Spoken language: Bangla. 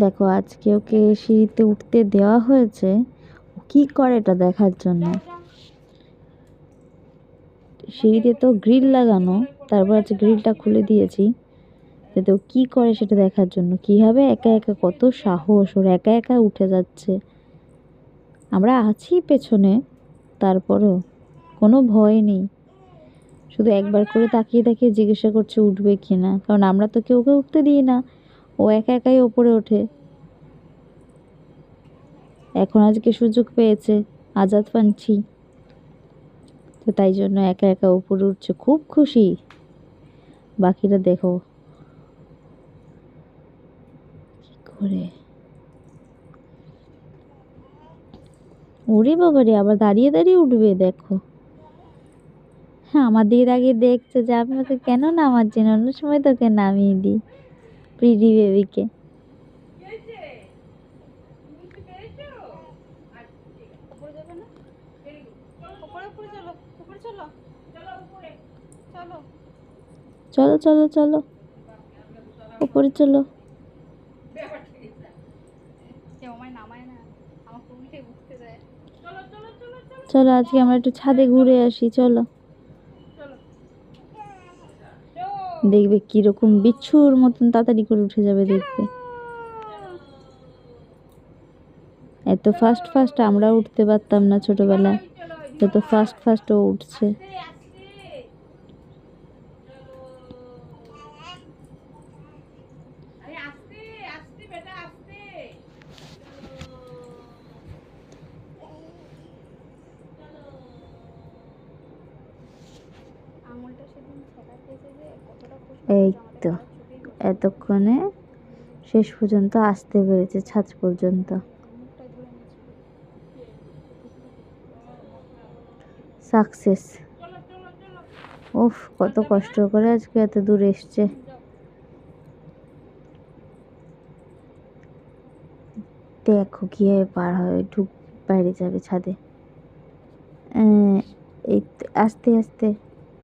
দেখো আজকে ওকে সিঁড়িতে উঠতে দেওয়া হয়েছে, ও কি করে এটা দেখার জন্য। সিঁড়িতে তো গ্রিল লাগানো, তারপর আজকে গ্রিলটা খুলে দিয়েছি যাতে ও কি করে সেটা দেখার জন্য। কিভাবে একা একা, কত সাহস ওর, একা একা উঠে যাচ্ছে। আমরা আছি পেছনে, তারপরও কোনো ভয় নেই। শুধু একবার করে তাকিয়ে তাকিয়ে জিজ্ঞাসা করছে উঠবে কিনা, কারণ আমরা তো কেউ ওকে উঠতে দিই না, ও একা একাই ওপরে ওঠে। এখন আজকে সুযোগ পেয়েছে, আজাদ পাঞ্ছি, তো তাই জন্য একা একা উপরে উঠছে, খুব খুশি। বাকিরা দেখো কি করে। ওরে বাবারে, আবার দাঁড়িয়ে দাঁড়িয়ে উঠবে দেখো। হ্যাঁ, আমার দিকে আগে দেখছে যে আমি ওকে কেন নামাচ্ছি না, অন্য সময় তোকে নামিয়ে দিই প্রিটি বেবিকে। চলো চলো চলো, উপরে চলো। চলো আজকে আমরা একটু ছাদে ঘুরে আসি, চলো। দেখবে কিরকম বিচ্ছুর মতন তাড়াতাড়ি করে উঠে যাবে, দেখবে। এত ফাস্ট ফাস্ট আমরা উঠতে পারতাম না ছোটবেলায়, যত ফাস্ট ফাস্ট ও উঠছে। এই তো এতক্ষণে শেষ পর্যন্ত আসতে পেরেছে, ছাদ পর্যন্ত। সাকসেস। উফ, কত কষ্ট করে আজকে এত দূর এসছে। দেখো কিভাবে পার হয়, বাইরে যাবে ছাদে। এই তো, আস্তে আস্তে।